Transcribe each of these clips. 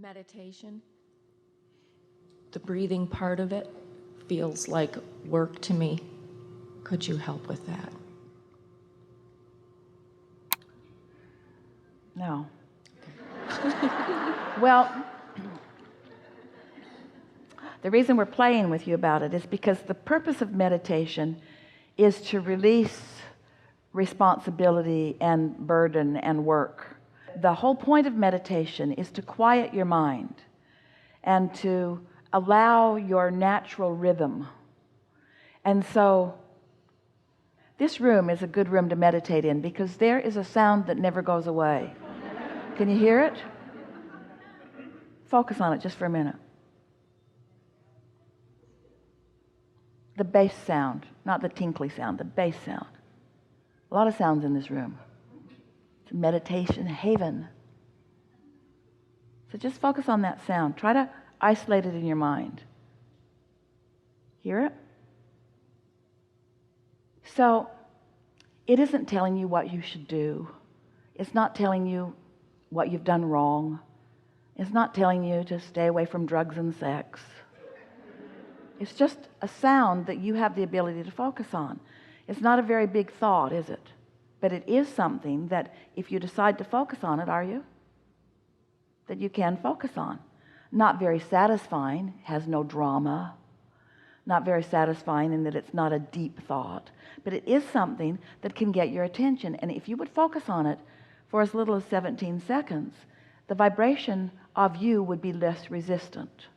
meditation, the breathing part of it feels like work to me. Could you help with that? No. Well, the reason we're playing with you about it is because the purpose of meditation is to release responsibility and burden and work. The whole point of meditation is to quiet your mind and to allow your natural rhythm. And so this room is a good room to meditate in because there is a sound that never goes away. Can you hear it? Focus on it just for a minute. The bass sound, not the tinkly sound, the bass sound. A lot of sounds in this room. It's a meditation haven. So just focus on that sound. Try to isolate it in your mind. Hear it? So it isn't telling you what you should do. It's not telling you what you've done wrong. It's not telling you to stay away from drugs and sex. It's just a sound that you have the ability to focus on. It's not a very big thought, is it? But it is something that if you decide to focus on it, are you? That you can focus on. Not very satisfying, has no drama. Not very satisfying in that it's not a deep thought. But it is something that can get your attention. And if you would focus on it for as little as 17 seconds, the vibration of you would be less resistant.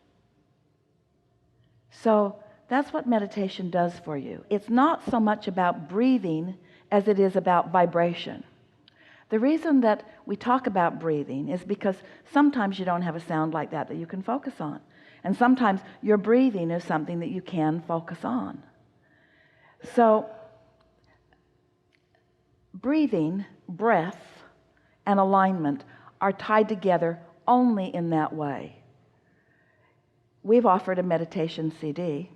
So that's what meditation does for you. It's not so much about breathing as it is about vibration. The reason that we talk about breathing is because sometimes you don't have a sound like that you can focus on. And sometimes your breathing is something that you can focus on. So breathing, breath, and alignment are tied together only in that way. We've offered a meditation CD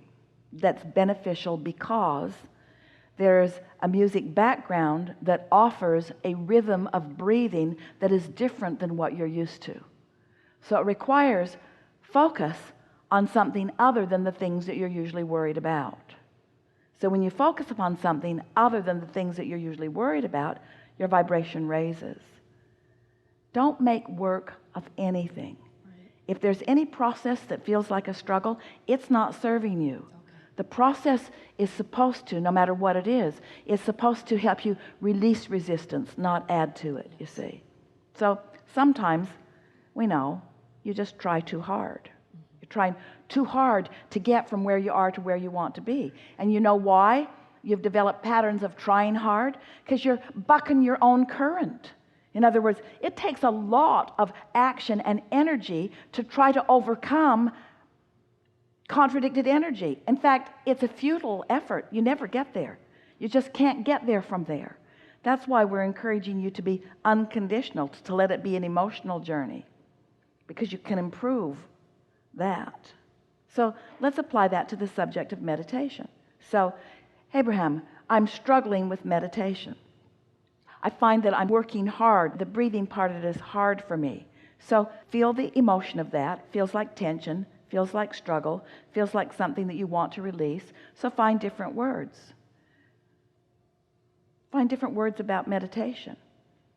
that's beneficial because there's a music background that offers a rhythm of breathing that is different than what you're used to. So it requires focus on something other than the things that you're usually worried about. So when you focus upon something other than the things that you're usually worried about, your vibration raises. Don't make work of anything. If there's any process that feels like a struggle, it's not serving you. Okay. The process is supposed to, no matter what it is supposed to help you release resistance, not add to it, you see. So sometimes we know you just try too hard. You're trying too hard to get from where you are to where you want to be. And you know why you've developed patterns of trying hard? Because you're bucking your own current. In other words, it takes a lot of action and energy to try to overcome contradicted energy. In fact, it's a futile effort. You never get there. You just can't get there from there. That's why we're encouraging you to be unconditional, to let it be an emotional journey, because you can improve that. So let's apply that to the subject of meditation. So, Abraham, I'm struggling with meditation. I find that I'm working hard. The breathing part of it is hard for me. So feel the emotion of that. Feels like tension, feels like struggle, feels like something that you want to release. So find different words. Find different words about meditation.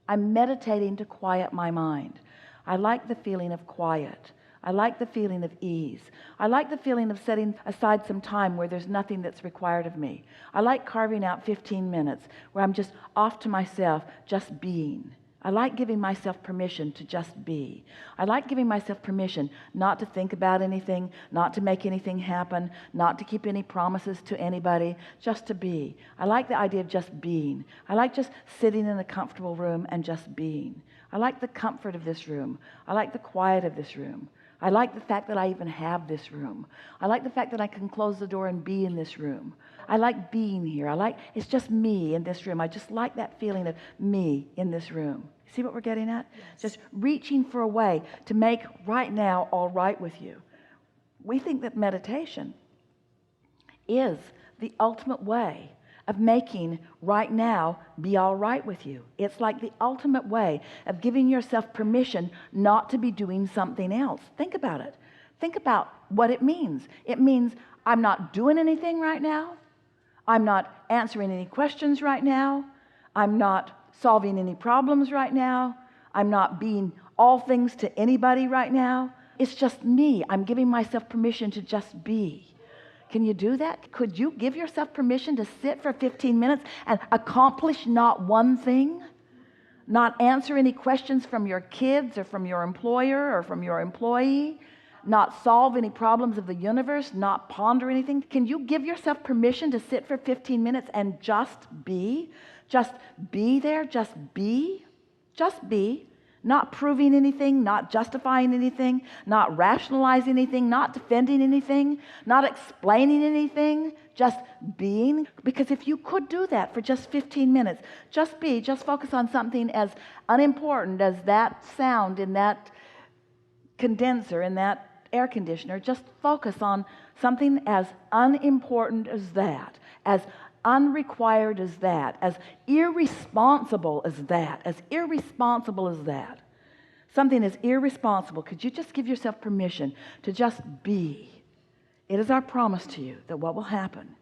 I'm meditating to quiet my mind. I like the feeling of quiet. I like the feeling of ease. I like the feeling of setting aside some time where there's nothing that's required of me. I like carving out 15 minutes where I'm just off to myself, just being. I like giving myself permission to just be. I like giving myself permission not to think about anything, not to make anything happen, not to keep any promises to anybody, just to be. I like the idea of just being. I like just sitting in a comfortable room and just being. I like the comfort of this room. I like the quiet of this room. I like the fact that I even have this room. I like the fact that I can close the door and be in this room. I like being here. It's just me in this room. I just like that feeling of me in this room. See what we're getting at? Yes. Just reaching for a way to make right now all right with you. We think that meditation is the ultimate way of making right now be all right with you. It's like the ultimate way of giving yourself permission not to be doing something else. Think about it. Think about what it means. It means I'm not doing anything right now. I'm not answering any questions right now. I'm not solving any problems right now. I'm not being all things to anybody right now. It's just me. I'm giving myself permission to just be. Can you do that? Could you give yourself permission to sit for 15 minutes and accomplish not one thing? Not answer any questions from your kids or from your employer or from your employee? Not solve any problems of the universe? Not ponder anything? Can you give yourself permission to sit for 15 minutes and just be? Just be there? Just be? Just be. Not proving anything, not justifying anything, not rationalizing anything, not defending anything, not explaining anything, just being. Because if you could do that for just 15 minutes, just be, just focus on something as unimportant as that sound in that condenser, in that air conditioner. Just focus on something as unimportant as that, as unrequired as that, as irresponsible as that, as irresponsible as that. Something as irresponsible. Could you just give yourself permission to just be? It is our promise to you that what will happen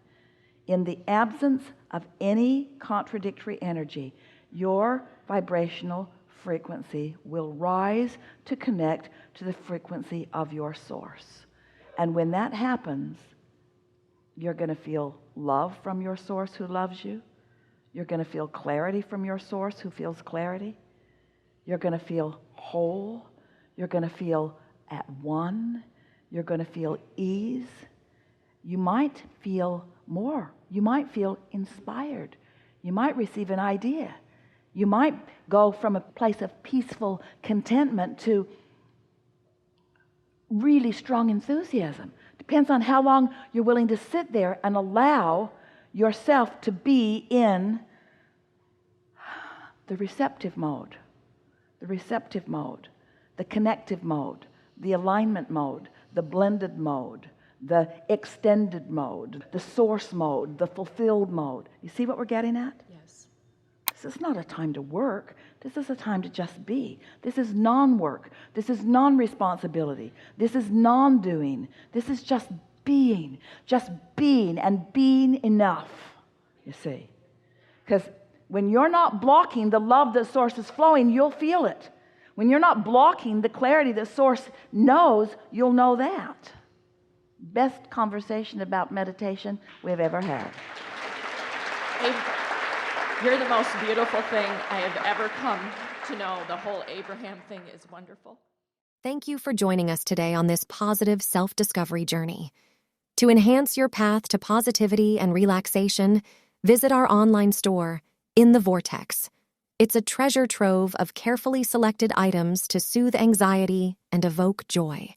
in the absence of any contradictory energy, your vibrational frequency will rise to connect to the frequency of your source. And when that happens, you're going to feel love from your source who loves you. You're going to feel clarity from your source who feels clarity. You're going to feel whole. You're going to feel at one. You're going to feel ease. You might feel more. You might feel inspired. You might receive an idea. You might go from a place of peaceful contentment to really strong enthusiasm. Depends on how long you're willing to sit there and allow yourself to be in the receptive mode, the connective mode, the alignment mode, the blended mode, the extended mode, the source mode, the fulfilled mode. You see what we're getting at? Yes. This is not a time to work. This is a time to just be. This is non-work. This is non-responsibility. This is non-doing. This is just being and being enough, you see. Because when you're not blocking the love that Source is flowing, you'll feel it. When you're not blocking the clarity that Source knows, you'll know that. Best conversation about meditation we've ever had. You're the most beautiful thing I have ever come to know. The whole Abraham thing is wonderful. Thank you for joining us today on this positive self-discovery journey. To enhance your path to positivity and relaxation, visit our online store, In the Vortex. It's a treasure trove of carefully selected items to soothe anxiety and evoke joy.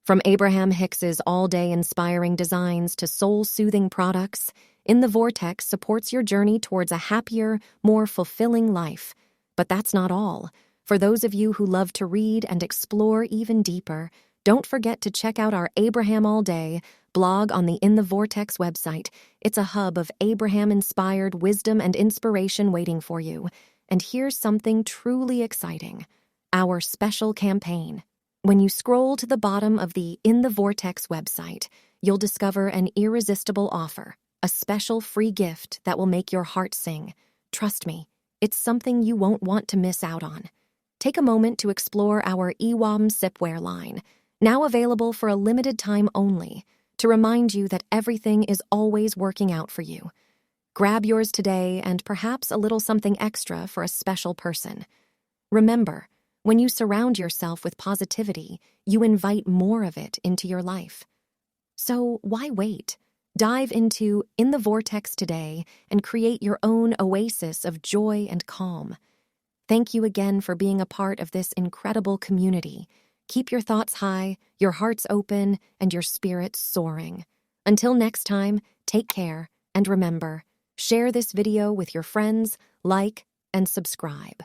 From Abraham Hicks's all-day inspiring designs to soul-soothing products, In the Vortex supports your journey towards a happier, more fulfilling life. But that's not all. For those of you who love to read and explore even deeper, don't forget to check out our Abraham All Day blog on the In the Vortex website. It's a hub of Abraham-inspired wisdom and inspiration waiting for you. And here's something truly exciting: our special campaign. When you scroll to the bottom of the In the Vortex website, you'll discover an irresistible offer, a special free gift that will make your heart sing. Trust me, it's something you won't want to miss out on. Take a moment to explore our SIPWARE line, now available for a limited time only, to remind you that everything is always working out for you. Grab yours today and perhaps a little something extra for a special person. Remember, when you surround yourself with positivity, you invite more of it into your life. So why wait? Dive into In the Vortex today and create your own oasis of joy and calm. Thank you again for being a part of this incredible community. Keep your thoughts high, your hearts open, and your spirits soaring. Until next time, take care, and remember, share this video with your friends, like, and subscribe.